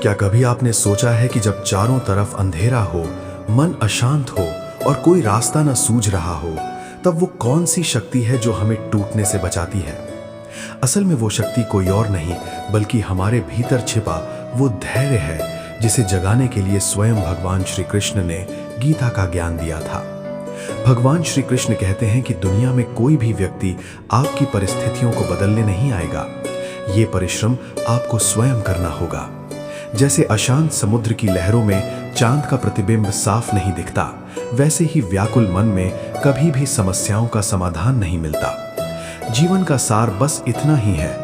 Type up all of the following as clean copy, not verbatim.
क्या कभी आपने सोचा है कि जब चारों तरफ अंधेरा हो, मन अशांत हो और कोई रास्ता न सूझ रहा हो, तब वो कौन सी शक्ति है जो हमें टूटने से बचाती है? असल में वो शक्ति कोई और नहीं बल्कि हमारे भीतर छिपा वो धैर्य है जिसे जगाने के लिए स्वयं भगवान श्री कृष्ण ने गीता का ज्ञान दिया था। भगवान श्री कृष्ण कहते हैं कि दुनिया में कोई भी व्यक्ति आपकी परिस्थितियों को बदलने नहीं आएगा। ये परिश्रम आपको स्वयं करना होगा। जैसे अशांत समुद्र की लहरों में चांद का प्रतिबिंब साफ नहीं दिखता, वैसे ही व्याकुल मन में कभी भी समस्याओं का समाधान नहीं मिलता। जीवन का सार बस इतना ही है,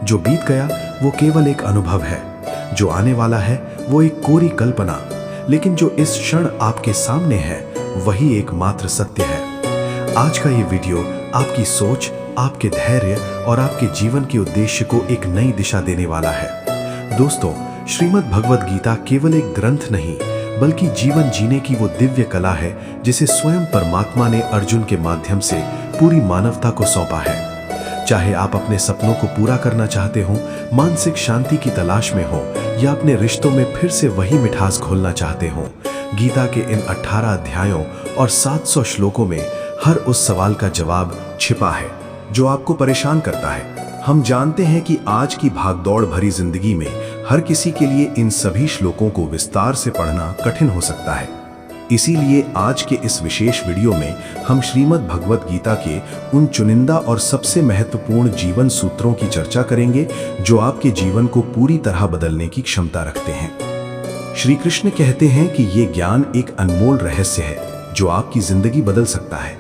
जो बीत गया वो केवल एक अनुभव है, जो आने वाला है वो एक कोरी कल्पना, लेकिन जो इस क्षण आपके सामने है वही एकमात्र सत्य है। आज का ये वीडियो आपकी सोच, आपके धैर्य और आपके जीवन के उद्देश्य को एक नई दिशा देने वाला है। दोस्तों, श्रीमद् भगवद गीता केवल एक ग्रंथ नहीं बल्कि जीवन जीने की वो दिव्य कला है जिसे स्वयं परमात्मा ने अर्जुन के माध्यम से पूरी मानवता को सौंपा है। चाहे आप अपने सपनों को पूरा करना चाहते हो, मानसिक शांति की तलाश में हो या अपने रिश्तों में फिर से वही मिठास घोलना चाहते हो, गीता के इन 18 अध्यायों और 700 श्लोकों में हर उस सवाल का जवाब छिपा है जो आपको परेशान करता है। हम जानते हैं कि आज की भागदौड़ भरी जिंदगी में हर किसी के लिए इन सभी श्लोकों को विस्तार से पढ़ना कठिन हो सकता है। इसीलिए आज के इस विशेष वीडियो में हम श्रीमद् भगवद गीता के उन चुनिंदा और सबसे महत्वपूर्ण जीवन सूत्रों की चर्चा करेंगे जो आपके जीवन को पूरी तरह बदलने की क्षमता रखते हैं। श्री कृष्ण कहते हैं कि ये ज्ञान एक अनमोल रहस्य है जो आपकी जिंदगी बदल सकता है।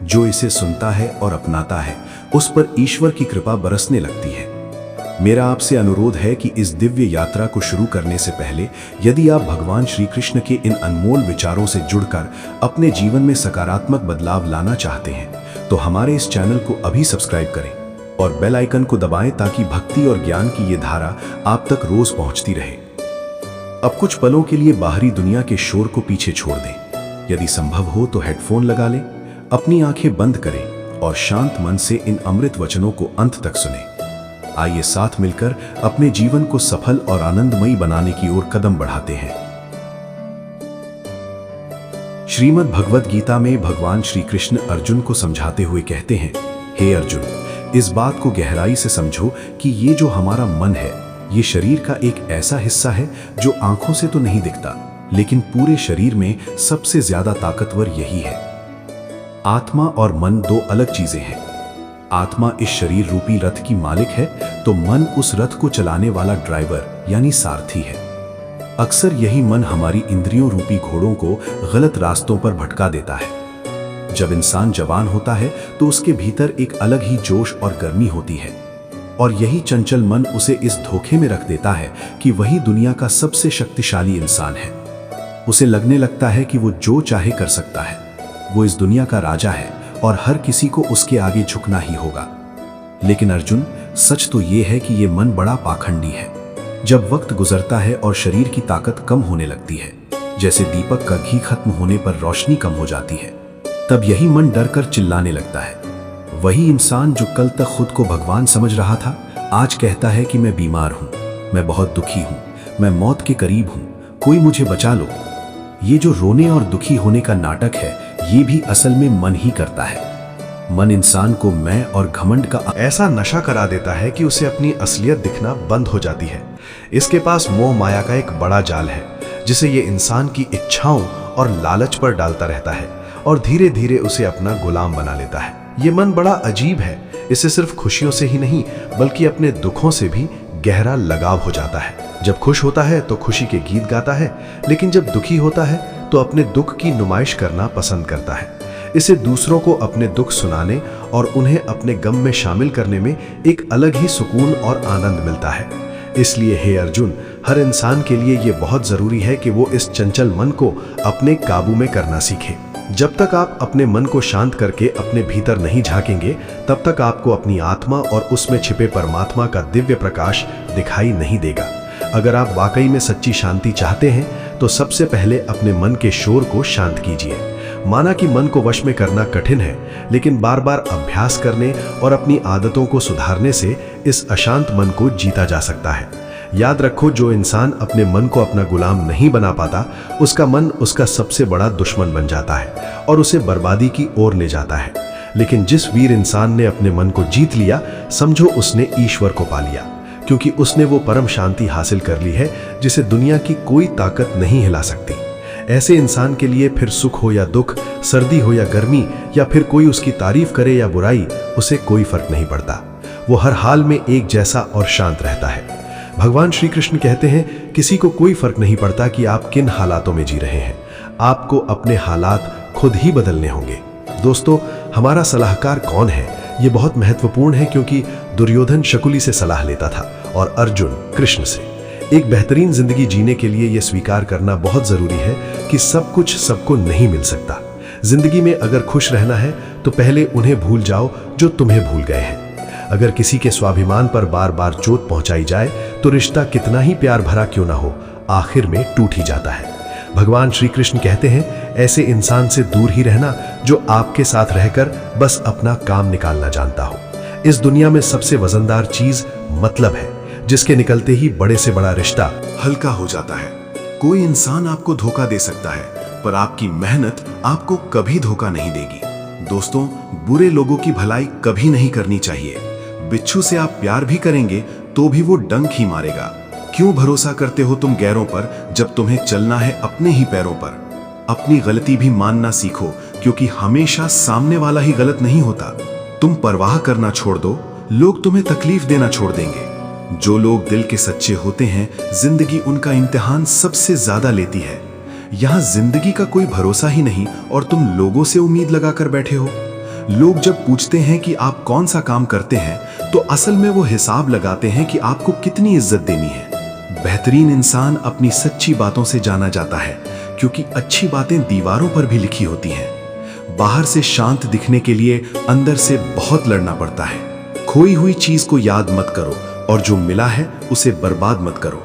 जो इसे सुनता है और अपनाता है, उस पर ईश्वर की कृपा बरसने लगती है। मेरा आपसे अनुरोध है कि इस दिव्य यात्रा को शुरू करने से पहले यदि आप भगवान श्री कृष्ण के इन अनमोल विचारों से जुड़कर अपने जीवन में सकारात्मक बदलाव लाना चाहते हैं तो हमारे इस चैनल को अभी सब्सक्राइब करें और बेल आइकन को दबाएं ताकि भक्ति और ज्ञान की ये धारा आप तक रोज पहुंचती रहे। अब कुछ पलों के लिए बाहरी दुनिया के शोर को पीछे छोड़ दें। यदि संभव हो तो हेडफोन लगा लें, अपनी आंखें बंद करें और शांत मन से इन अमृत वचनों को अंत तक सुनें। आइए साथ मिलकर अपने जीवन को सफल और आनंदमयी बनाने की ओर कदम बढ़ाते हैं। श्रीमद् भगवद गीता में भगवान श्री कृष्ण अर्जुन को समझाते हुए कहते हैं, हे अर्जुन, इस बात को गहराई से समझो कि ये जो हमारा मन है, ये शरीर का एक ऐसा हिस्सा है जो आंखों से तो नहीं दिखता, लेकिन पूरे शरीर में सबसे ज्यादा ताकतवर यही है। आत्मा और मन दो अलग चीजें हैं। आत्मा इस शरीर रूपी रथ की मालिक है तो मन उस रथ को चलाने वाला ड्राइवर यानी सारथी है। अक्सर यही मन हमारी इंद्रियों रूपी घोड़ों को गलत रास्तों पर भटका देता है। जब इंसान जवान होता है तो उसके भीतर एक अलग ही जोश और गर्मी होती है और यही चंचल मन उसे इस धोखे में रख देता है कि वही दुनिया का सबसे शक्तिशाली इंसान है। उसे लगने लगता है कि वो जो चाहे कर सकता है, वो इस दुनिया का राजा है और हर किसी को उसके आगे झुकना ही होगा। लेकिन अर्जुन, सच तो ये है कि ये मन बड़ा पाखंडी है। जब वक्त गुजरता है और शरीर की ताकत कम होने लगती है, जैसे दीपक का घी खत्म होने पर रोशनी कम हो जाती है, तब यही मन डर कर चिल्लाने लगता है। वही इंसान जो कल तक खुद को भगवान समझ रहा था, आज कहता है कि मैं बीमार हूं, मैं बहुत दुखी हूं, मैं मौत के करीब हूं, कोई मुझे बचा लो। ये जो रोने और दुखी होने का नाटक है, ये भी असल में मन ही करता है। मन इंसान को मैं और घमंड का ऐसा नशा करा देता है कि उसे अपनी असलियत दिखना बंद हो जाती है। इसके पास मोह माया का एक बड़ा जाल है जिसे ये इंसान की इच्छाओं और लालच पर डालता रहता है और धीरे धीरे उसे अपना गुलाम बना लेता है। ये मन बड़ा अजीब है। इसे सिर्फ खुशियों से ही नहीं बल्कि अपने दुखों से भी गहरा लगाव हो जाता है। जब खुश होता है तो खुशी के गीत गाता है, लेकिन जब दुखी होता है तो अपने दुख की नुमाइश करना पसंद करता है। इसे दूसरों को अपने दुख सुनाने और उन्हें अपने गम में शामिल करने में एक अलग ही सुकून और आनंद मिलता है। इसलिए हे अर्जुन, हर इंसान के लिए ये बहुत जरूरी है कि वो इस चंचल मन को अपने काबू में करना सीखे। जब तक आप अपने मन को शांत करके अपने भीतर नहीं झांकेंगे, तब तक आपको अपनी आत्मा और उसमें छिपे परमात्मा का दिव्य प्रकाश दिखाई नहीं देगा। अगर आप वाकई में सच्ची शांति चाहते हैं तो सबसे पहले अपने मन के शोर को शांत कीजिए। माना कि मन को वश में करना कठिन है, लेकिन बार बार अभ्यास करने और अपनी आदतों को सुधारने से इस अशांत मन को जीता जा सकता है। याद रखो, जो इंसान अपने मन को अपना गुलाम नहीं बना पाता, उसका मन उसका सबसे बड़ा दुश्मन बन जाता है और उसे बर्बादी की ओर ले जाता है। लेकिन जिस वीर इंसान ने अपने मन को जीत लिया, समझो उसने ईश्वर को पा लिया, क्योंकि उसने वो परम शांति हासिल कर ली है जिसे दुनिया की कोई ताकत नहीं हिला सकती। ऐसे इंसान के लिए फिर सुख हो या दुख, सर्दी हो या गर्मी, या फिर कोई उसकी तारीफ करे या बुराई, उसे कोई फर्क नहीं पड़ता। वो हर हाल में एक जैसा और शांत रहता है। भगवान श्री कृष्ण कहते हैं, किसी को कोई फर्क नहीं पड़ता कि आप किन हालातों में जी रहे हैं, आपको अपने हालात खुद ही बदलने होंगे। दोस्तों, हमारा सलाहकार कौन है, ये बहुत महत्वपूर्ण है, क्योंकि दुर्योधन शकुनी से सलाह लेता था और अर्जुन कृष्ण से। एक बेहतरीन जिंदगी जीने के लिए यह स्वीकार करना बहुत जरूरी है कि सब कुछ सबको नहीं मिल सकता। जिंदगी में अगर खुश रहना है तो पहले उन्हें भूल जाओ जो तुम्हें भूल गए हैं। अगर किसी के स्वाभिमान पर बार बार चोट पहुंचाई जाए तो रिश्ता कितना ही प्यार भरा क्यों ना हो, आखिर में टूट ही जाता है। भगवान श्री कृष्ण कहते हैं, ऐसे इंसान से दूर ही रहना जो आपके साथ रहकर बस अपना काम निकालना जानता हो। इस दुनिया में सबसे वजनदार चीज मतलब है, जिसके निकलते ही बड़े से बड़ा रिश्ता हल्का हो जाता है। कोई इंसान आपको धोखा दे सकता है, पर आपकी मेहनत आपको कभी धोखा नहीं देगी। दोस्तों, बुरे लोगों की भलाई कभी नहीं करनी चाहिए। बिच्छू से आप प्यार भी करेंगे तो भी वो डंक ही मारेगा। क्यों भरोसा करते हो तुम गैरों पर, जब तुम्हें चलना है अपने ही पैरों पर। अपनी गलती भी मानना सीखो, क्योंकि हमेशा सामने वाला ही गलत नहीं होता। तुम परवाह करना छोड़ दो, लोग तुम्हें तकलीफ देना छोड़ देंगे। जो लोग दिल के सच्चे होते हैं, जिंदगी उनका इम्तिहान सबसे ज्यादा लेती है। यहाँ जिंदगी का कोई भरोसा ही नहीं और तुम लोगों से उम्मीद लगाकर बैठे हो। लोग जब पूछते हैं कि आप कौन सा काम करते हैं, तो असल में वो हिसाब लगाते हैं कि आपको कितनी इज्जत देनी है। बेहतरीन इंसान अपनी सच्ची बातों से जाना जाता है, क्योंकि अच्छी बातें दीवारों पर भी लिखी होती हैं। बाहर से शांत दिखने के लिए अंदर से बहुत लड़ना पड़ता है। खोई हुई चीज को याद मत करो और जो मिला है उसे बर्बाद मत करो।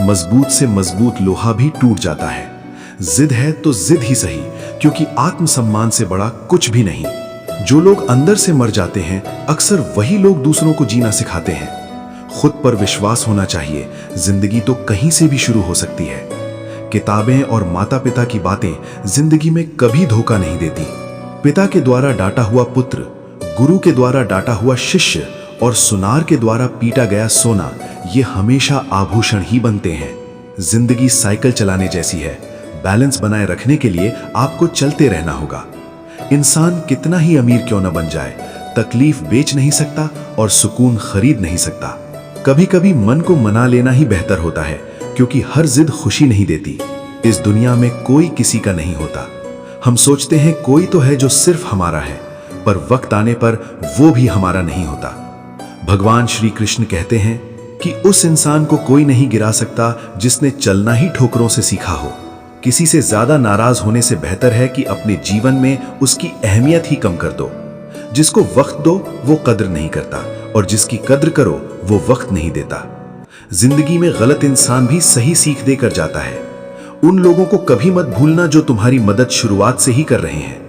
मजबूत से मजबूत लोहा भी टूट जाता है। जिद है तो जिद ही सही, क्योंकि आत्मसम्मान से बड़ा कुछ भी नहीं। जो लोग अंदर से मर जाते हैं, अक्सर वही लोग दूसरों को जीना सिखाते हैं। खुद पर विश्वास होना चाहिए। जिंदगी तो कहीं से भी शुरू हो सकती है। किताबें और माता पिता की बातें जिंदगी में कभी धोखा नहीं देती। पिता के द्वारा डांटा हुआ पुत्र, गुरु के द्वारा डांटा हुआ शिष्य और सुनार के द्वारा पीटा गया सोना, ये हमेशा आभूषण ही बनते हैं। जिंदगी साइकिल चलाने जैसी है। बैलेंस बनाए रखने के लिए आपको चलते रहना होगा। इंसान कितना ही अमीर क्यों न बन जाए, तकलीफ बेच नहीं सकता और सुकून खरीद नहीं सकता। कभी कभी मन को मना लेना ही बेहतर होता है, क्योंकि हर जिद खुशी नहीं देती। इस दुनिया में कोई किसी का नहीं होता। हम सोचते हैं कोई तो है जो सिर्फ हमारा है, पर वक्त आने पर वो भी हमारा नहीं होता। भगवान श्री कृष्ण कहते हैं कि उस इंसान को कोई नहीं गिरा सकता जिसने चलना ही ठोकरों से सीखा हो। किसी से ज्यादा नाराज होने से बेहतर है कि अपने जीवन में उसकी अहमियत ही कम कर दो। जिसको वक्त दो वो कद्र नहीं करता, और जिसकी कद्र करो वो वक्त नहीं देता। जिंदगी में गलत इंसान भी सही सीख देकर जाता है। उन लोगों को कभी मत भूलना जो तुम्हारी मदद शुरुआत से ही कर रहे हैं।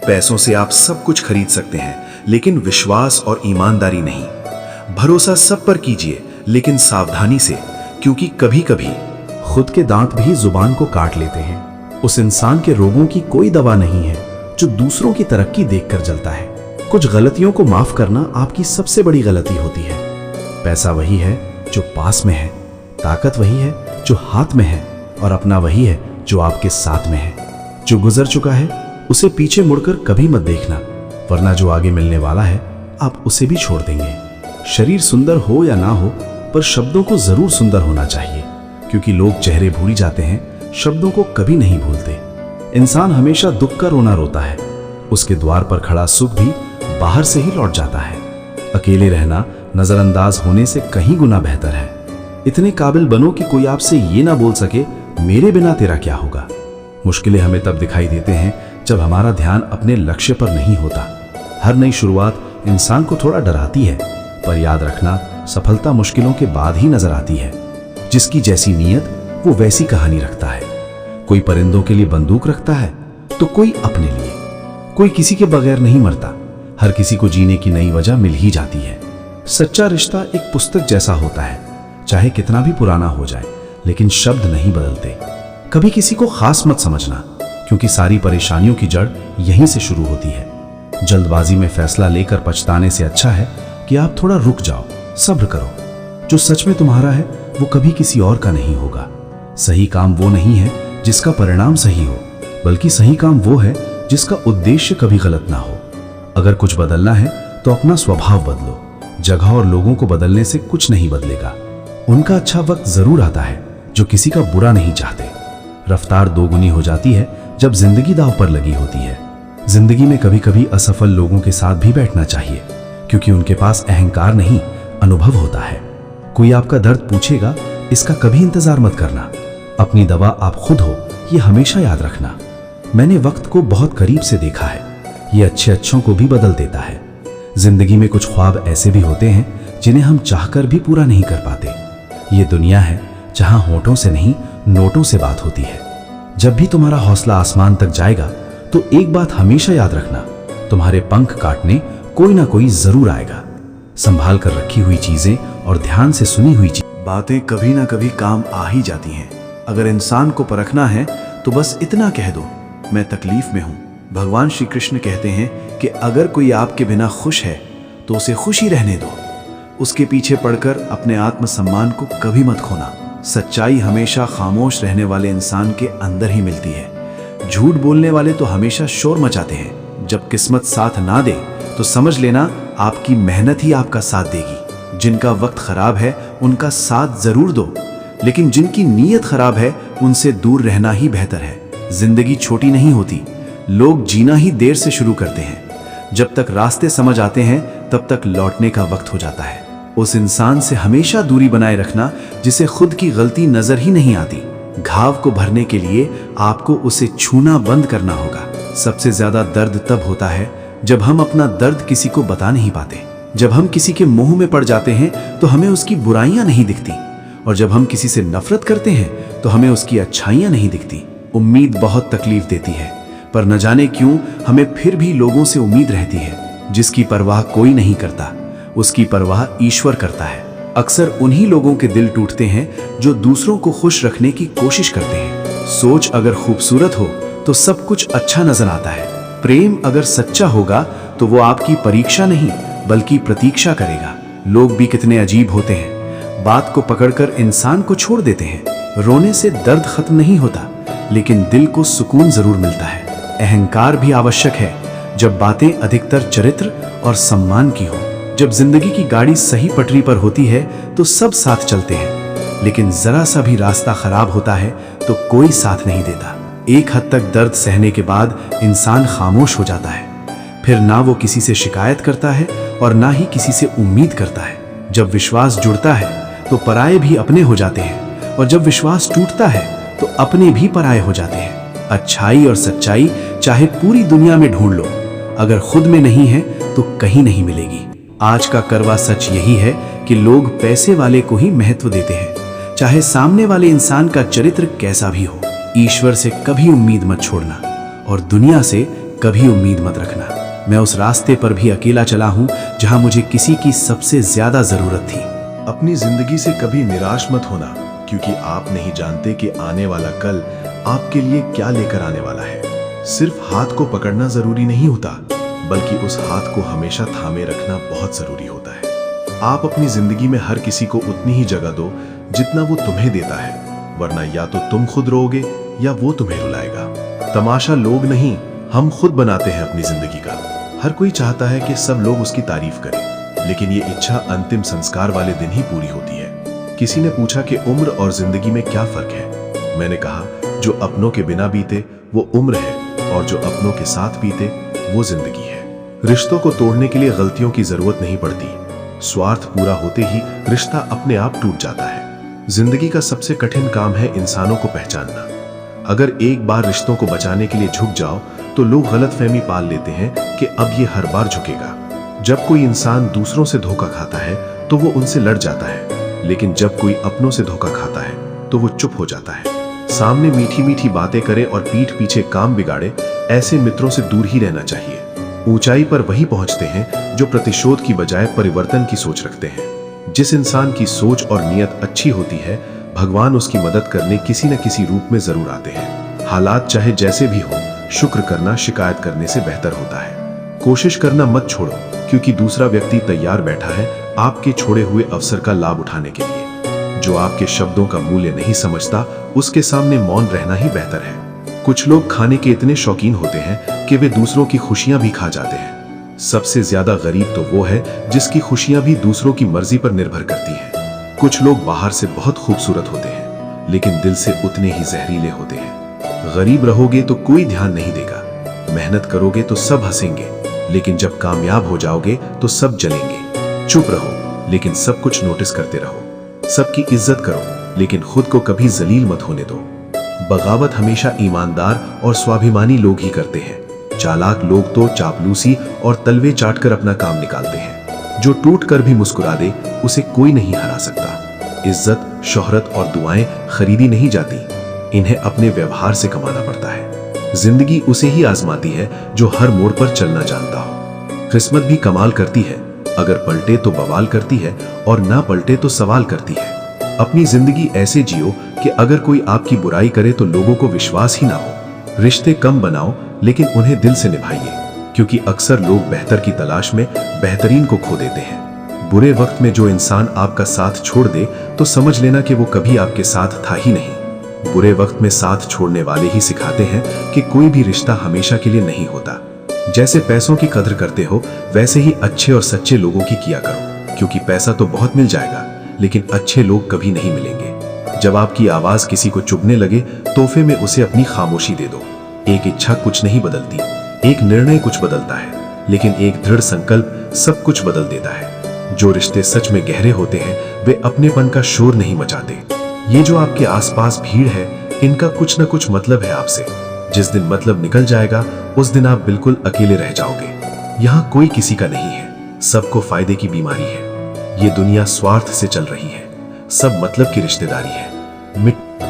पैसों से आप सब कुछ खरीद सकते हैं, लेकिन विश्वास और ईमानदारी नहीं। भरोसा सब पर कीजिए, लेकिन सावधानी से, क्योंकि कभी कभी खुद के दांत भी जुबान को काट लेते हैं। उस इंसान के रोगों की कोई दवा नहीं है जो दूसरों की तरक्की देखकर जलता है। कुछ गलतियों को माफ करना आपकी सबसे बड़ी गलती होती है। पैसा वही है जो पास में है, ताकत वही है जो हाथ में है, और अपना वही है जो आपके साथ में है। जो गुजर चुका है उसे पीछे मुड़कर कभी मत देखना, वरना जो आगे मिलने वाला है आप उसे भी छोड़ देंगे। शरीर सुंदर हो या ना हो, पर शब्दों को जरूर सुंदर होना चाहिए, क्योंकि लोग चेहरे भूल जाते हैं, शब्दों को कभी नहीं भूलते। इंसान हमेशा दुख का रोना रोता है, उसके द्वार पर खड़ा सुख भी बाहर से ही लौट जाता है। अकेले रहना नजरअंदाज होने से कहीं गुना बेहतर है। इतने काबिल बनो कि कोई आपसे ये ना बोल सके, मेरे बिना तेरा क्या होगा। मुश्किलें हमें तब दिखाई देते हैं जब हमारा ध्यान अपने लक्ष्य पर नहीं होता। हर नई शुरुआत इंसान को थोड़ा डराती है, पर याद रखना, सफलता मुश्किलों के बाद ही नजर आती है। जिसकी जैसी नीयत वो वैसी कहानी रखता है। कोई परिंदों के लिए बंदूक रखता है तो कोई अपने लिए। कोई किसी के बगैर नहीं मरता, हर किसी को जीने की नई वजह मिल ही जाती है। सच्चा रिश्ता एक पुस्तक जैसा होता है, चाहे कितना भी पुराना हो जाए, लेकिन शब्द नहीं बदलते। कभी किसी को खास मत समझना, क्योंकि सारी परेशानियों की जड़ यहीं से शुरू होती है। जल्दबाजी में फैसला लेकर पछताने से अच्छा है कि आप थोड़ा रुक जाओ, सब्र करो। जो सच में तुम्हारा है वो कभी किसी और का नहीं होगा। सही काम वो नहीं है जिसका परिणाम सही हो, बल्कि सही काम वो है जिसका उद्देश्य कभी गलत ना हो। अगर कुछ बदलना है तो अपना स्वभाव बदलो। जगह और लोगों को बदलने से कुछ नहीं बदलेगा। उनका अच्छा वक्त जरूर आता है जो किसी का बुरा नहीं चाहते। रफ्तार दोगुनी हो जाती है जब जिंदगी दांव पर लगी होती है। जिंदगी में कभी कभी असफल लोगों के साथ भी बैठना चाहिए, क्योंकि उनके पास अहंकार नहीं, अनुभव होता है। कोई आपका दर्द पूछेगा, इसका कभी इंतजार मत करना। अपनी दवा आप खुद हो, ये हमेशा याद रखना। मैंने वक्त को बहुत करीब से देखा है, ये अच्छे अच्छों को भी बदल देता है। जिंदगी में कुछ ख्वाब ऐसे भी होते हैं जिन्हें हम चाहकर भी पूरा नहीं कर पाते। ये दुनिया है जहां होठों से नहीं, नोटों से बात होती है। जब भी तुम्हारा हौसला आसमान तक जाएगा तो एक बात हमेशा याद रखना, तुम्हारे पंख काटने कोई ना कोई जरूर आएगा। संभाल कर रखी हुई चीजें और ध्यान से सुनी हुई बातें कभी ना कभी काम आ ही जाती हैं। अगर इंसान को परखना है तो बस इतना कह दो, मैं तकलीफ में हूं। भगवान श्री कृष्ण कहते हैं कि अगर कोई आपके बिना खुश है तो उसे खुशी रहने दो। उसके पीछे पड़कर अपने आत्मसम्मान को कभी मत खोना। सच्चाई हमेशा खामोश रहने वाले इंसान के अंदर ही मिलती है। झूठ बोलने वाले तो हमेशा शोर मचाते हैं। जब किस्मत साथ ना दे तो समझ लेना आपकी मेहनत ही आपका साथ देगी। जिनका वक्त खराब है उनका साथ जरूर दो, लेकिन जिनकी नीयत खराब है उनसे दूर रहना ही बेहतर है। जिंदगी छोटी नहीं होती, लोग जीना ही देर से शुरू करते हैं। जब तक रास्ते समझ आते हैं तब तक लौटने का वक्त हो जाता है। उस इंसान से हमेशा दूरी बनाए रखना जिसे खुद की गलती नजर ही नहीं आती। घाव को भरने के लिए आपको उसे छूना बंद करना होगा। सबसे ज्यादा दर्द तब होता है जब हम अपना दर्द किसी को बता नहीं पाते। जब हम किसी के मुंह में पड़ जाते हैं तो हमें उसकी बुराइयां नहीं दिखती, और जब हम किसी से नफरत करते हैं तो हमें उसकी अच्छाइयां नहीं दिखती। उम्मीद बहुत तकलीफ देती है, पर न जाने क्यों हमें फिर भी लोगों से उम्मीद रहती है। जिसकी परवाह कोई नहीं करता, उसकी परवाह ईश्वर करता है। अक्सर उन्हीं लोगों के दिल टूटते हैं जो दूसरों को खुश रखने की कोशिश करते हैं। सोच अगर खूबसूरत हो तो सब कुछ अच्छा नजर आता है। प्रेम अगर सच्चा होगा तो वो आपकी परीक्षा नहीं बल्कि प्रतीक्षा करेगा। लोग भी कितने अजीब होते हैं, बात को पकड़कर इंसान को छोड़ देते हैं। रोने से दर्द खत्म नहीं होता, लेकिन दिल को सुकून जरूर मिलता है। अहंकार भी आवश्यक है जब बातें अधिकतर चरित्र और सम्मान की हो। जब जिंदगी की गाड़ी सही पटरी पर होती है तो सब साथ चलते हैं, लेकिन जरा सा भी रास्ता खराब होता है तो कोई साथ नहीं देता। एक हद तक दर्द सहने के बाद इंसान खामोश हो जाता है। फिर ना वो किसी से शिकायत करता है और ना ही किसी से उम्मीद करता है। जब विश्वास जुड़ता है तो पराये भी अपने हो जाते हैं, और जब विश्वास टूटता है तो अपने भी पराये हो जाते हैं। अच्छाई और सच्चाई चाहे पूरी दुनिया में ढूंढ लो, अगर खुद में नहीं है तो कहीं नहीं मिलेगी। आज का करवा सच यही है कि लोग पैसे वाले को ही महत्व देते हैं, चाहे सामने वाले इंसान का चरित्र कैसा भी हो। ईश्वर से कभी उम्मीद मत छोड़ना और दुनिया से कभी उम्मीद मत रखना। मैं उस रास्ते पर भी अकेला चला हूं जहां मुझे किसी की सबसे ज्यादा जरूरत थी। अपनी जिंदगी से कभी निराश मत होना, क्योंकि आप नहीं जानते कि आने वाला कल आपके लिए क्या लेकर आने वाला है। सिर्फ हाथ को पकड़ना जरूरी नहीं होता, बल्कि उस हाथ को हमेशा थामे रखना बहुत जरूरी होता है। आप अपनी जिंदगी में हर किसी को उतनी ही जगह दो जितना वो तुम्हें देता है, वरना या तो तुम खुद रोओगे या वो तुम्हें रुलाएगा। तमाशा लोग नहीं, हम खुद बनाते हैं अपनी जिंदगी का। हर कोई चाहता है कि सब लोग उसकी तारीफ करें, लेकिन ये इच्छा अंतिम संस्कार वाले दिन ही पूरी होती है। किसी ने पूछा कि उम्र और जिंदगी में क्या फर्क है। मैंने कहा, जो अपनों के बिना बीते वो उम्र है, और जो अपनों के साथ बीते वो जिंदगी है। रिश्तों को तोड़ने के लिए गलतियों की जरूरत नहीं पड़ती। स्वार्थ पूरा होते ही रिश्ता अपने आप टूट जाता है। जिंदगी का सबसे कठिन काम है इंसानों को पहचानना। अगर एक बार रिश्तों को बचाने के लिए झुक जाओ तो लोग गलतफहमी पाल लेते हैं कि अब ये हर बार झुकेगा। जब कोई इंसान दूसरों से धोखा खाता है तो वो उनसे लड़ जाता है, लेकिन जब कोई अपनों से धोखा खाता है तो वो चुप हो जाता है। सामने मीठी मीठी बातें करे और पीठ पीछे काम बिगाड़े, ऐसे मित्रों से दूर ही रहना चाहिए। ऊंचाई पर वही पहुंचते हैं जो प्रतिशोध की बजाय परिवर्तन की सोच रखते हैं। जिस इंसान की सोच और नीयत अच्छी होती है, भगवान उसकी मदद करने किसी न किसी रूप में जरूर आते हैं। हालात चाहे जैसे भी हो, शुक्र करना शिकायत करने से बेहतर होता है। कोशिश करना मत छोड़ो, क्योंकि दूसरा व्यक्ति तैयार बैठा है आपके छोड़े हुए अवसर का लाभ उठाने के लिए। जो आपके शब्दों का मूल्य नहीं समझता, उसके सामने मौन रहना ही बेहतर है। कुछ लोग खाने के इतने शौकीन होते हैं कि वे दूसरों की खुशियां भी खा जाते हैं। सबसे ज्यादा गरीब तो वो है जिसकी खुशियां भी दूसरों की मर्जी पर निर्भर करती हैं। कुछ लोग बाहर से बहुत खूबसूरत होते हैं, लेकिन दिल से उतने ही जहरीले होते हैं। गरीब रहोगे तो कोई ध्यान नहीं देगा, मेहनत करोगे तो सब हंसेंगे, लेकिन जब कामयाब हो जाओगे तो सब जलेंगे। चुप रहो, लेकिन सब कुछ नोटिस करते रहो। सबकी इज्जत करो, लेकिन खुद को कभी जलील मत होने दो। बगावत हमेशा ईमानदार और स्वाभिमानी लोग ही करते हैं। चालाक लोग तो चापलूसी और तलवे चाटकर अपना काम निकालते हैं। जो टूट कर भी मुस्कुरा दे, उसे कोई नहीं हरा सकता। इज्जत, शोहरत और दुआएं खरीदी नहीं जाती, इन्हें अपने व्यवहार से कमाना पड़ता है। जिंदगी उसे ही आजमाती है जो हर मोड़ पर चलना जानता हो। किस्मत भी कमाल करती है, अगर पलटे तो बवाल करती है और ना पलटे तो सवाल करती है। अपनी जिंदगी ऐसे जियो कि अगर कोई आपकी बुराई करे तो लोगों को विश्वास ही ना हो। रिश्ते कम बनाओ, लेकिन उन्हें दिल से निभाइए, क्योंकि अक्सर लोग बेहतर की तलाश में बेहतरीन को खो देते हैं। बुरे वक्त में जो इंसान आपका साथ छोड़ दे, तो समझ लेना कि वो कभी आपके साथ था ही नहीं। बुरे वक्त में साथ छोड़ने वाले ही सिखाते हैं कि कोई भी रिश्ता हमेशा के लिए नहीं होता। जैसे पैसों की कदर करते हो, वैसे ही अच्छे और सच्चे लोगों की किया करो, क्योंकि पैसा तो बहुत मिल जाएगा, लेकिन अच्छे लोग कभी नहीं मिलेंगे। जब आपकी आवाज किसी को चुभने लगे, तोहफे में उसे अपनी खामोशी दे दो। एक इच्छा कुछ नहीं बदलती, एक निर्णय कुछ बदलता है, लेकिन एक दृढ़ संकल्प सब कुछ बदल देता है। जो रिश्ते सच में गहरे होते हैं, वे अपनेपन का शोर नहीं मचाते। ये जो आपके आसपास भीड़ है, इनका कुछ न कुछ मतलब है आपसे। जिस दिन मतलब निकल जाएगा, उस दिन आप बिल्कुल अकेले रह जाओगे। यहाँ कोई किसी का नहीं है, सबको फायदे की बीमारी है। ये दुनिया स्वार्थ से चल रही है, सब मतलब की रिश्तेदारी है।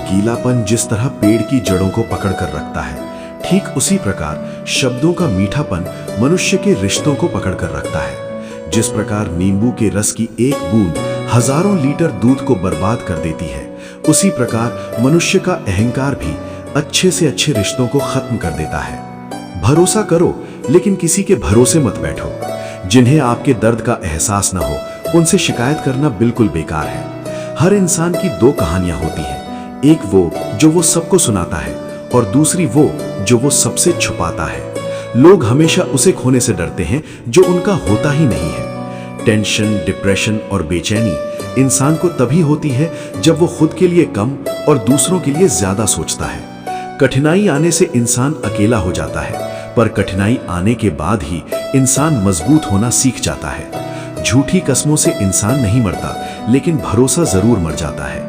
गीलापन जिस तरह पेड़ की जड़ों को पकड़ कर रखता है, ठीक उसी प्रकार शब्दों का मीठापन मनुष्य के रिश्तों को पकड़ कर रखता है। जिस प्रकार नींबू के रस की एक बूंद हजारों लीटर दूध को बर्बाद कर देती है, उसी प्रकार मनुष्य का अहंकार भी अच्छे से अच्छे रिश्तों को खत्म कर देता है। भरोसा करो, लेकिन किसी के भरोसे मत बैठो। जिन्हें आपके दर्द का एहसास न हो, उनसे शिकायत करना बिल्कुल बेकार है। हर इंसान की दो कहानियां होती हैं, एक वो जो वो सबको सुनाता है, और दूसरी वो जो वो सबसे छुपाता है। लोग हमेशा उसे खोने से डरते हैं जो उनका होता ही नहीं है। टेंशन, डिप्रेशन और बेचैनी इंसान को तभी होती है जब वो खुद के लिए कम और दूसरों के लिए ज्यादा सोचता है। कठिनाई आने से इंसान अकेला हो जाता है, पर कठिनाई आने के बाद ही इंसान मजबूत होना सीख जाता है। झूठी कस्मों से इंसान नहीं मरता, लेकिन भरोसा जरूर मर जाता है।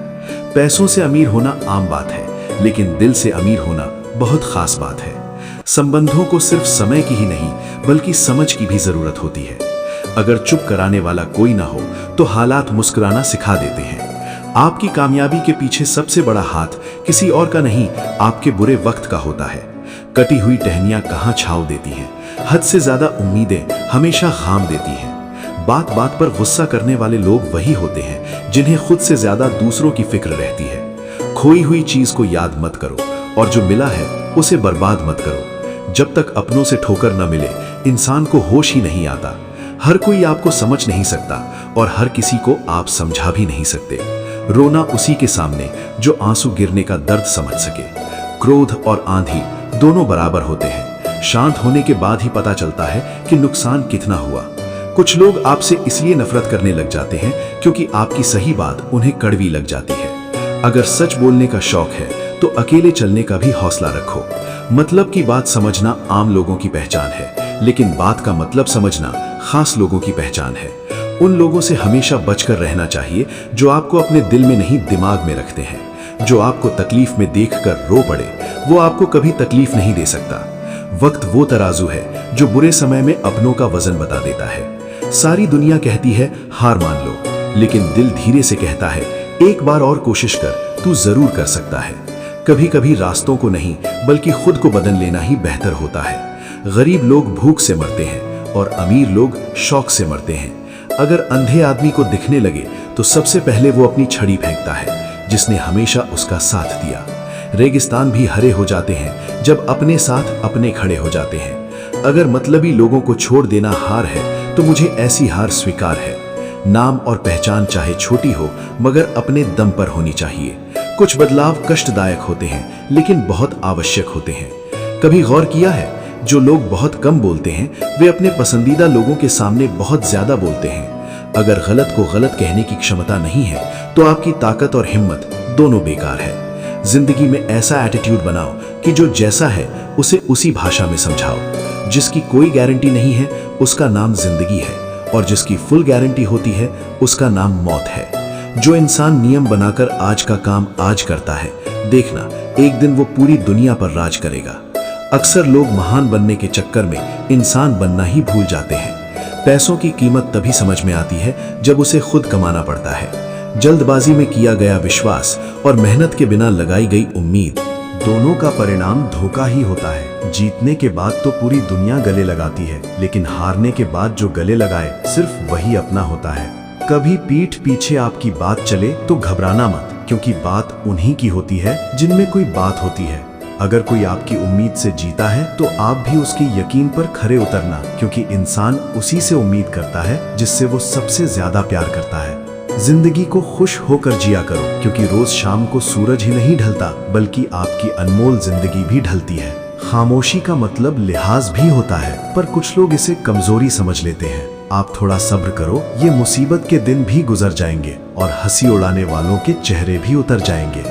पैसों से अमीर होना आम बात है, लेकिन दिल से अमीर होना बहुत खास बात है। संबंधों को सिर्फ समय की ही नहीं, बल्कि समझ की भी जरूरत होती है। अगर चुप कराने वाला कोई ना हो, तो हालात मुस्कुराना सिखा देते हैं। आपकी कामयाबी के पीछे सबसे बड़ा हाथ किसी और का नहीं, आपके बुरे वक्त का होता है। कटी हुई टहनियां कहां छाव देती हैं, हद से ज्यादा उम्मीदें हमेशा खाम देती हैं। बात बात पर गुस्सा करने वाले लोग वही होते हैं जिन्हें खुद से ज्यादा दूसरों की फिक्र रहती है। खोई हुई चीज को याद मत करो, और जो मिला है उसे बर्बाद मत करो। जब तक अपनों से ठोकर न मिले, इंसान को होश ही नहीं आता। हर कोई आपको समझ नहीं सकता, और हर किसी को आप समझा भी नहीं सकते। रोना उसी के सामने जो आंसू गिरने का दर्द समझ सके। क्रोध और आंधी दोनों बराबर होते हैं। शांत होने के बाद ही पता चलता है कि नुकसान कितना हुआ। कुछ लोग आपसे इसलिए नफरत करने लग जाते हैं क्योंकि आपकी सही बात उन्हें कड़वी लग जाती है। अगर सच बोलने का शौक है तो अकेले चलने का भी हौसला रखो। मतलब की बात समझना आम लोगों की पहचान है, लेकिन बात का मतलब समझना खास लोगों की पहचान है। उन लोगों से हमेशा बचकर रहना चाहिए जो आपको अपने दिल में नहीं, दिमाग में रखते हैं। जो आपको तकलीफ में देखकर रो पड़े, वो आपको कभी तकलीफ नहीं दे सकता। वक्त वो तराजू है जो बुरे समय में अपनों का वजन बता देता है। सारी दुनिया कहती है हार मान लो, लेकिन दिल धीरे से कहता है एक बार और कोशिश कर, तू जरूर कर सकता है। कभी कभी रास्तों को नहीं, बल्कि खुद को बदल लेना ही बेहतर होता है। गरीब लोग भूख से मरते हैं और अमीर लोग शौक से मरते हैं। अगर अंधे आदमी को दिखने लगे तो सबसे पहले वो अपनी छड़ी फेंकता है, जिसने हमेशा उसका साथ दिया। रेगिस्तान भी हरे हो जाते हैं जब अपने साथ अपने खड़े हो जाते हैं। अगर मतलबी लोगों को छोड़ देना हार है तो मुझे ऐसी हार स्वीकार है। नाम और पहचान चाहे छोटी हो मगर अपने दम पर होनी चाहिए। कुछ बदलाव कष्टदायक होते हैं लेकिन बहुत आवश्यक होते हैं। कभी गौर किया है, जो लोग बहुत कम बोलते हैं वे अपने पसंदीदा लोगों के सामने बहुत ज्यादा बोलते हैं। अगर गलत को गलत कहने की क्षमता नहीं है तो आपकी ताकत और हिम्मत दोनों बेकार है। जिंदगी में ऐसा एटीट्यूड बनाओ कि जो जैसा है उसे उसी भाषा में समझाओ। जिसकी कोई गारंटी नहीं है उसका नाम जिंदगी है, और जिसकी फुल गारंटी होती है उसका नाम मौत है। जो इंसान नियम बनाकर आज का काम आज करता है, देखना एक दिन वो पूरी दुनिया पर राज करेगा। अक्सर लोग महान बनने के चक्कर में इंसान बनना ही भूल जाते हैं। पैसों की कीमत तभी समझ में आती है जब उसे खुद कमाना पड़ता है। जल्दबाजी में किया गया विश्वास और मेहनत के बिना लगाई गई उम्मीद, दोनों का परिणाम धोखा ही होता है। जीतने के बाद तो पूरी दुनिया गले लगाती है, लेकिन हारने के बाद जो गले लगाए सिर्फ वही अपना होता है। कभी पीठ पीछे आपकी बात चले तो घबराना मत, क्योंकि बात उन्हीं की होती है जिनमें कोई बात होती है। अगर कोई आपकी उम्मीद से जीता है तो आप भी उसके यकीन पर खरे उतरना, क्योंकि इंसान उसी से उम्मीद करता है जिससे वो सबसे ज्यादा प्यार करता है। जिंदगी को खुश होकर जिया करो, क्योंकि रोज शाम को सूरज ही नहीं ढलता बल्कि आपकी अनमोल जिंदगी भी ढलती है। खामोशी का मतलब लिहाज भी होता है, पर कुछ लोग इसे कमजोरी समझ लेते हैं। आप थोड़ा सब्र करो, ये मुसीबत के दिन भी गुजर जाएंगे और हंसी उड़ाने वालों के चेहरे भी उतर जाएंगे।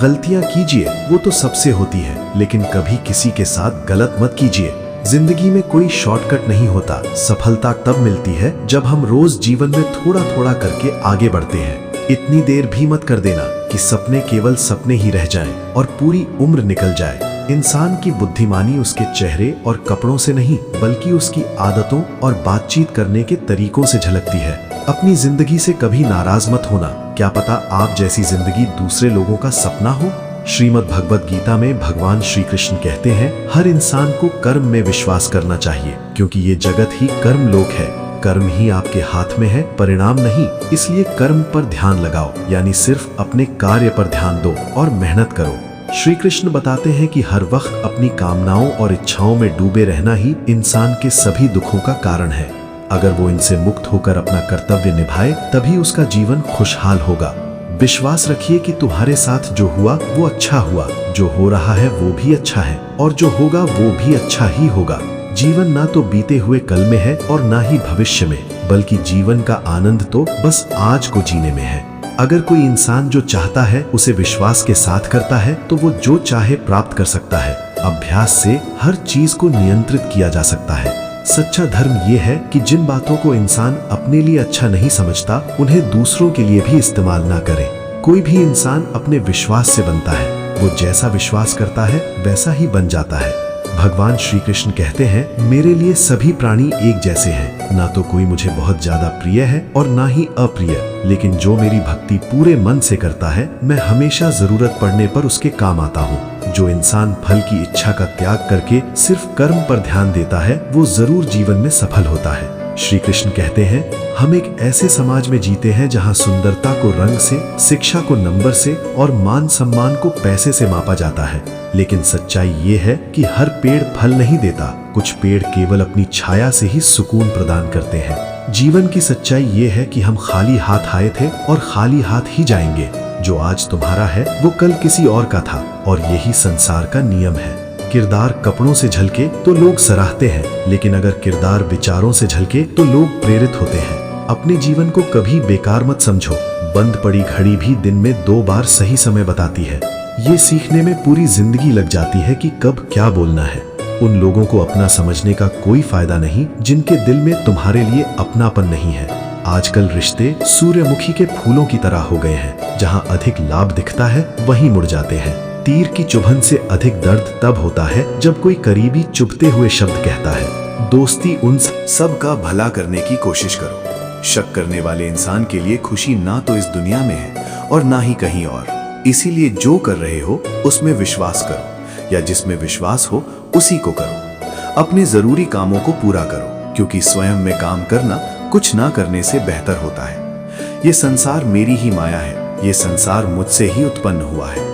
गलतियां कीजिए, वो तो सबसे होती है, लेकिन कभी किसी के साथ गलत मत कीजिए। जिंदगी में कोई शॉर्टकट नहीं होता। सफलता तब मिलती है जब हम रोज जीवन में थोड़ा थोड़ा करके आगे बढ़ते हैं। इतनी देर भी मत कर देना कि सपने केवल सपने ही रह जाएं और पूरी उम्र निकल जाए। इंसान की बुद्धिमानी उसके चेहरे और कपड़ों से नहीं, बल्कि उसकी आदतों और बातचीत करने के तरीकों से झलकती है। अपनी जिंदगी से कभी नाराज मत होना, क्या पता आप जैसी जिंदगी दूसरे लोगों का सपना हो। श्रीमद् भगवत गीता में भगवान श्री कृष्ण कहते हैं, हर इंसान को कर्म में विश्वास करना चाहिए, क्योंकि ये जगत ही कर्म लोक है। कर्म ही आपके हाथ में है, परिणाम नहीं। इसलिए कर्म पर ध्यान लगाओ, यानी सिर्फ अपने कार्य पर ध्यान दो और मेहनत करो। श्री कृष्ण बताते हैं कि हर वक्त अपनी कामनाओं और इच्छाओं में डूबे रहना ही इंसान के सभी दुखों का कारण है। अगर वो इनसे मुक्त होकर अपना कर्तव्य निभाए, तभी उसका जीवन खुशहाल होगा। विश्वास रखिए कि तुम्हारे साथ जो हुआ वो अच्छा हुआ, जो हो रहा है वो भी अच्छा है, और जो होगा वो भी अच्छा ही होगा। जीवन ना तो बीते हुए कल में है और ना ही भविष्य में, बल्कि जीवन का आनंद तो बस आज को जीने में है। अगर कोई इंसान जो चाहता है उसे विश्वास के साथ करता है तो वो जो चाहे प्राप्त कर सकता है। अभ्यास से हर चीज को नियंत्रित किया जा सकता है। सच्चा धर्म ये है कि जिन बातों को इंसान अपने लिए अच्छा नहीं समझता, उन्हें दूसरों के लिए भी इस्तेमाल ना करे। कोई भी इंसान अपने विश्वास से बनता है, वो जैसा विश्वास करता है वैसा ही बन जाता है। भगवान श्री कृष्ण कहते हैं, मेरे लिए सभी प्राणी एक जैसे हैं। ना तो कोई मुझे बहुत ज्यादा प्रिय है और ना ही अप्रिय, लेकिन जो मेरी भक्ति पूरे मन से करता है, मैं हमेशा जरूरत पड़ने पर उसके काम आता हूँ। जो इंसान फल की इच्छा का त्याग करके सिर्फ कर्म पर ध्यान देता है, वो जरूर जीवन में सफल होता है। श्री कृष्ण कहते हैं, हम एक ऐसे समाज में जीते हैं जहाँ सुंदरता को रंग से, शिक्षा को नंबर से और मान सम्मान को पैसे से मापा जाता है। लेकिन सच्चाई ये है कि हर पेड़ फल नहीं देता, कुछ पेड़ केवल अपनी छाया से ही सुकून प्रदान करते हैं। जीवन की सच्चाई ये है कि हम खाली हाथ आए थे और खाली हाथ ही जाएंगे। जो आज तुम्हारा है वो कल किसी और का था, और यही संसार का नियम है। किरदार कपड़ों से झलके तो लोग सराहते हैं, लेकिन अगर किरदार विचारों से झलके तो लोग प्रेरित होते हैं। अपने जीवन को कभी बेकार मत समझो। बंद पड़ी घड़ी भी दिन में 2 बार सही समय बताती है। ये सीखने में पूरी जिंदगी लग जाती है कि कब क्या बोलना है। उन लोगों को अपना समझने का कोई फायदा नहीं जिनके दिल में तुम्हारे लिए अपनापन नहीं है। आजकल रिश्ते सूर्यमुखी के फूलों की तरह हो गए हैं, जहाँ अधिक लाभ दिखता है वहीं मुड़ जाते हैं। तीर की चुभन से अधिक दर्द तब होता है जब कोई करीबी चुभते हुए शब्द कहता है। दोस्ती उन सब का भला करने की कोशिश करो। शक करने वाले इंसान के लिए खुशी ना तो इस दुनिया में है और ना ही कहीं और। इसीलिए जो कर रहे हो उसमें विश्वास करो, या जिसमें विश्वास हो उसी को करो। अपने जरूरी कामों को पूरा करो, क्योंकि स्वयं में काम करना कुछ ना करने से बेहतर होता है। ये संसार मेरी ही माया है, ये संसार मुझसे ही उत्पन्न हुआ है।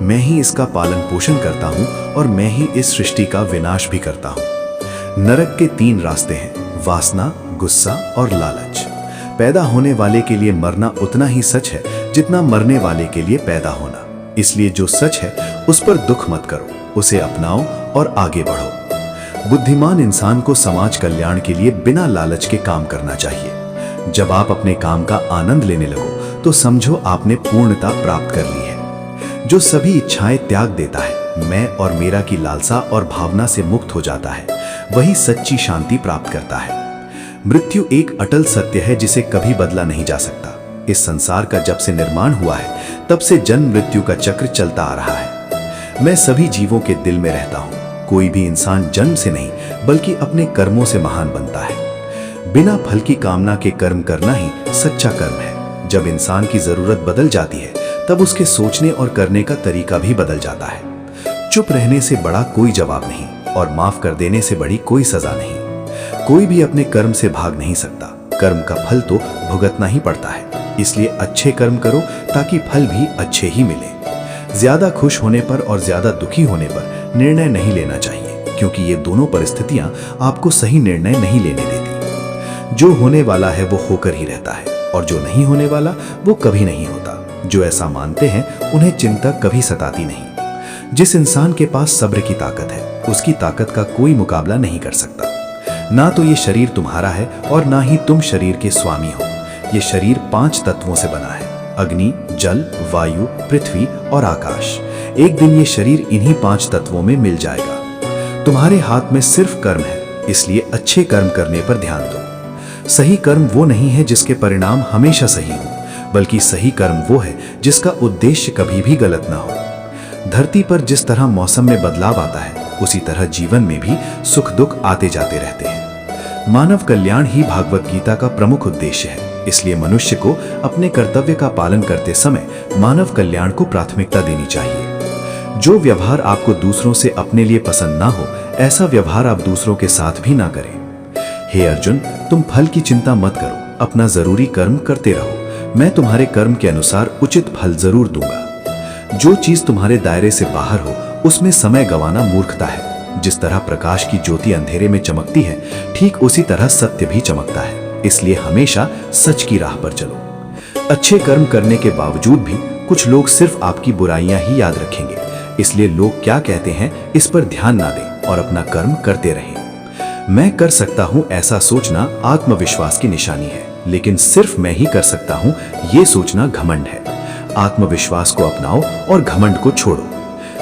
मैं ही इसका पालन पोषण करता हूँ और मैं ही इस सृष्टि का विनाश भी करता हूँ। नरक के 3 रास्ते हैं, वासना, गुस्सा और लालच। पैदा होने वाले के लिए मरना उतना ही सच है जितना मरने वाले के लिए पैदा होना। इसलिए जो सच है उस पर दुख मत करो, उसे अपनाओ और आगे बढ़ो। बुद्धिमान इंसान को समाज कल्याण के लिए बिना लालच के काम करना चाहिए। जब आप अपने काम का आनंद लेने लगो तो समझो आपने पूर्णता प्राप्त कर ली है। जो सभी इच्छाएं त्याग देता है, मैं और मेरा की लालसा और भावना से मुक्त हो जाता है, वही सच्ची शांति प्राप्त करता है। मृत्यु एक अटल सत्य है जिसे कभी बदला नहीं जा सकता। इस संसार का जब से निर्माण हुआ है तब से जन्म मृत्यु का चक्र चलता आ रहा है। मैं सभी जीवों के दिल में रहता हूँ। कोई भी इंसान जन्म से नहीं बल्कि अपने कर्मों से महान बनता है। बिना फल की कामना के कर्म करना ही सच्चा कर्म है। जब इंसान की जरूरत बदल जाती है तब उसके सोचने और करने का तरीका भी बदल जाता है। चुप रहने से बड़ा कोई जवाब नहीं और माफ कर देने से बड़ी कोई सजा नहीं। कोई भी अपने कर्म से भाग नहीं सकता। कर्म का फल तो भुगतना ही पड़ता है। इसलिए अच्छे कर्म करो ताकि फल भी अच्छे ही मिले। ज्यादा खुश होने पर और ज्यादा दुखी होने पर निर्णय नहीं लेना चाहिए, क्योंकि ये दोनों परिस्थितियां आपको सही निर्णय नहीं लेने देती। जो होने वाला है वो होकर ही रहता है और जो नहीं होने वाला वो कभी नहीं होता। जो ऐसा मानते हैं उन्हें चिंता कभी सताती नहीं। जिस इंसान के पास सब्र की ताकत है उसकी ताकत का कोई मुकाबला नहीं कर सकता। ना तो ये शरीर तुम्हारा है और ना ही तुम शरीर के स्वामी हो। ये शरीर 5 तत्वों से बना है, अग्नि, जल, वायु, पृथ्वी और आकाश। एक दिन ये शरीर इन्हीं 5 तत्वों में मिल जाएगा। तुम्हारे हाथ में सिर्फ कर्म है, इसलिए अच्छे कर्म करने पर ध्यान दो। सही कर्म वो नहीं है जिसके परिणाम हमेशा सही हो, बल्कि सही कर्म वो है जिसका उद्देश्य कभी भी गलत ना हो। धरती पर जिस तरह मौसम में बदलाव आता है उसी तरह जीवन में भी सुख दुख आते जाते रहते हैं। मानव कल्याण ही भागवत गीता का प्रमुख उद्देश्य है। इसलिए मनुष्य को अपने कर्तव्य का पालन करते समय मानव कल्याण को प्राथमिकता देनी चाहिए। जो व्यवहार आपको दूसरों से अपने लिए पसंद ना हो, ऐसा व्यवहार आप दूसरों के साथ भी ना करें। हे अर्जुन, तुम फल की चिंता मत करो, अपना जरूरी कर्म करते रहो। मैं तुम्हारे कर्म के अनुसार उचित फल जरूर दूंगा। जो चीज तुम्हारे दायरे से बाहर हो उसमें समय गंवाना मूर्खता है। जिस तरह प्रकाश की ज्योति अंधेरे में चमकती है, ठीक उसी तरह सत्य भी चमकता है। इसलिए हमेशा सच की राह पर चलो। अच्छे कर्म करने के बावजूद भी कुछ लोग सिर्फ आपकी बुराइयां ही याद रखेंगे। इसलिए लोग क्या कहते हैं इस पर ध्यान ना दें और अपना कर्म करते रहें। मैं कर सकता हूं ऐसा सोचना आत्मविश्वास की निशानी है, लेकिन सिर्फ मैं ही कर सकता हूं ये सोचना घमंड है। आत्मविश्वास को अपनाओ और घमंड को छोड़ो।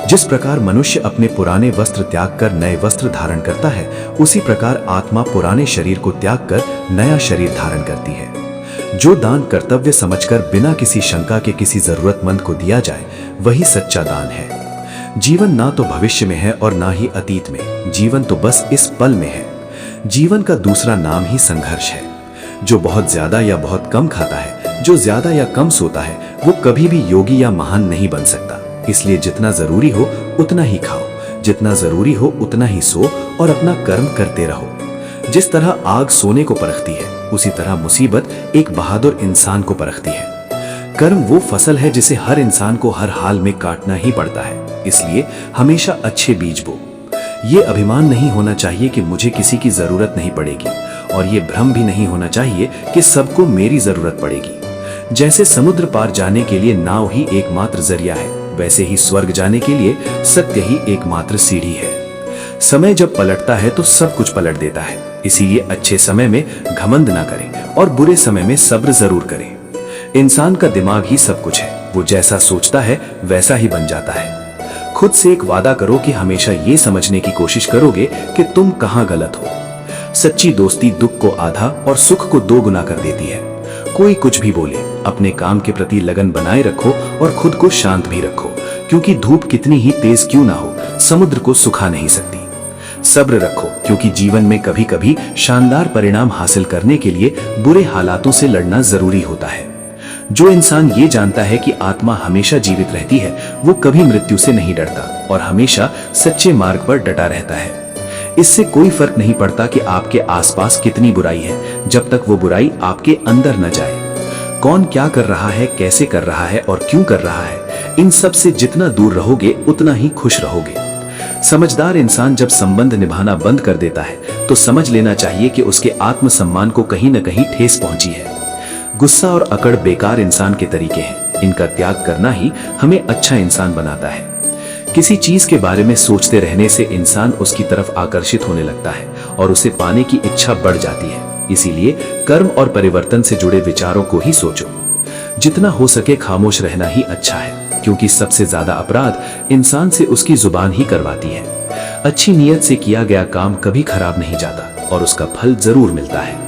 जिस प्रकार मनुष्य अपने पुराने वस्त्र त्याग कर नए वस्त्र धारण करता है, उसी प्रकार आत्मा पुराने शरीर को त्याग कर नया शरीर धारण करती है। जो दान कर्तव्य समझकर बिना किसी शंका के किसी जरूरतमंद को दिया जाए, वही सच्चा दान है। जीवन ना तो भविष्य में है और ना ही अतीत में, जीवन तो बस इस पल में है। जीवन का दूसरा नाम ही संघर्ष है। जो बहुत ज्यादा या बहुत कम खाता है, जो ज्यादा या कम सोता है, वो कभी भी योगी या महान नहीं बन सकता। इसलिए जितना जरूरी हो उतना ही खाओ, जितना जरूरी हो उतना ही सो और अपना कर्म करते रहो। जिस तरह आग सोने को परखती है, उसी तरह मुसीबत एक बहादुर इंसान को परखती है। कर्म वो फसल है जिसे हर इंसान को हर हाल में काटना ही पड़ता है। इसलिए हमेशा अच्छे बीज बो। ये अभिमान नहीं होना चाहिए कि मुझे किसी की जरूरत नहीं पड़ेगी, और ये भ्रम भी नहीं होना चाहिए कि सबको मेरी जरूरत पड़ेगी। जैसे समुद्र पार जाने के लिए नाव ही एकमात्र जरिया है, वैसे ही स्वर्ग जाने के लिए सत्य ही एकमात्र सीढ़ी है। समय जब पलटता है तो सब कुछ पलट देता है। इसीलिए अच्छे समय में घमंड ना करें और बुरे समय में सब्र जरूर करें। इंसान का दिमाग ही सब कुछ है, वो जैसा सोचता है वैसा ही बन जाता है। खुद से एक वादा करो कि हमेशा ये समझने की कोशिश करोगे कि तुम कहाँ गलत हो। सच्ची दोस्ती दुख को आधा और सुख को 2 गुना कर देती है। कोई कुछ भी बोले, अपने काम के प्रति लगन बनाए रखो और खुद को शांत भी रखो, क्योंकि धूप कितनी ही तेज क्यों ना हो, समुद्र को सुखा नहीं सकती। सब्र रखो, क्योंकि जीवन में कभी कभी शानदार परिणाम हासिल करने के लिए बुरे हालातों से लड़ना जरूरी होता है। जो इंसान ये जानता है कि आत्मा हमेशा जीवित रहती है, वो कभी मृत्यु से नहीं डरता और हमेशा सच्चे मार्ग पर डटा रहता है। इससे कोई फर्क नहीं पड़ता कि आपके आसपास कितनी बुराई है, जब तक वो बुराई आपके अंदर न जाए। कौन क्या कर रहा है, कैसे कर रहा है और क्यों कर रहा है, इन सब से जितना दूर रहोगे उतना ही खुश रहोगे। समझदार इंसान जब संबंध निभाना बंद कर देता है तो समझ लेना चाहिए कि उसके आत्मसम्मान को कहीं न कहीं ठेस पहुंची है। गुस्सा और अकड़ बेकार इंसान के तरीके हैं। इनका त्याग करना ही हमें अच्छा इंसान बनाता है। किसी चीज के बारे में सोचते रहने से इंसान उसकी तरफ आकर्षित होने लगता है और उसे पाने की इच्छा बढ़ जाती है। इसीलिए कर्म और परिवर्तन से जुड़े विचारों को ही सोचो। जितना हो सके खामोश रहना ही अच्छा है, क्योंकि सबसे ज्यादा अपराध इंसान से उसकी जुबान ही करवाती है। अच्छी नीयत से किया गया काम कभी खराब नहीं जाता और उसका फल जरूर मिलता है।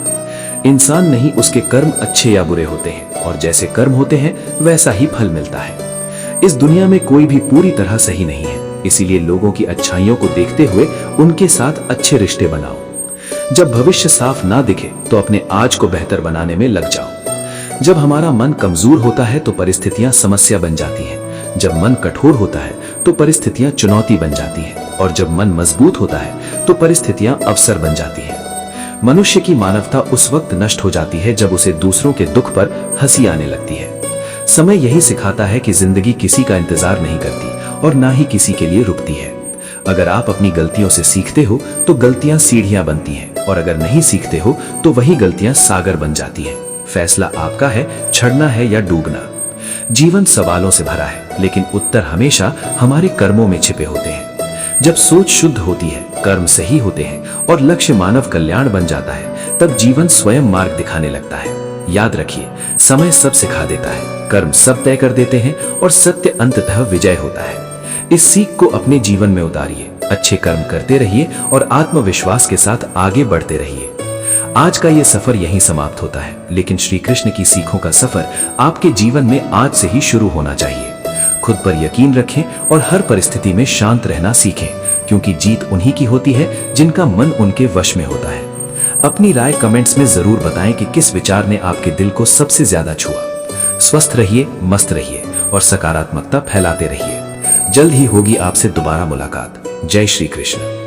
इंसान नहीं, उसके कर्म अच्छे या बुरे होते हैं और जैसे कर्म होते हैं वैसा ही फल मिलता है। इस दुनिया में कोई भी पूरी तरह सही नहीं है, इसीलिए लोगों की अच्छाइयों को देखते हुए उनके साथ अच्छे रिश्ते बनाओ। जब भविष्य साफ ना दिखे तो अपने आज को बेहतर बनाने में लग जाओ। जब हमारा मन कमजोर होता है तो परिस्थितियां समस्या बन जाती हैं। जब मन कठोर होता है तो परिस्थितियां चुनौती बन जाती हैं और जब मन मजबूत होता है तो परिस्थितियां अवसर बन जाती हैं। मनुष्य की मानवता उस वक्त नष्ट हो जाती है जब उसे दूसरों के दुख पर हंसी आने लगती है। समय यही सिखाता है कि जिंदगी किसी का इंतजार नहीं करती और ना ही किसी के लिए रुकती है। अगर आप अपनी गलतियों से सीखते हो तो गलतियां सीढ़ियां बनती हैं और अगर नहीं सीखते हो तो वही गलतियां सागर बन जाती हैं। फैसला आपका है, चढ़ना है या डूबना। जीवन सवालों से भरा है, लेकिन उत्तर हमेशा हमारे कर्मों में छिपे होते हैं। जब सोच शुद्ध होती है, कर्म सही होते हैं और लक्ष्य मानव कल्याण बन जाता है, तब जीवन स्वयं मार्ग दिखाने लगता है। याद रखिए, समय सब सिखा देता है, कर्म सब तय कर देते हैं और सत्य अंततः विजय होता है। इस सीख को अपने जीवन में उतारिए, अच्छे कर्म करते रहिए और आत्मविश्वास के साथ आगे बढ़ते रहिए। आज का ये सफर यहीं समाप्त होता है, लेकिन श्री कृष्ण की सीखों का सफर आपके जीवन में आज से ही शुरू होना चाहिए। खुद पर यकीन रखें और हर परिस्थिति में शांत रहना सीखें, क्योंकि जीत उन्हीं की होती है जिनका मन उनके वश में होता है। अपनी राय कमेंट्स में जरूर बताएं कि किस विचार ने आपके दिल को सबसे ज्यादा छुआ। स्वस्थ रहिए, मस्त रहिए और सकारात्मकता फैलाते रहिए। जल्द ही होगी आपसे दोबारा मुलाकात। जय श्री कृष्ण।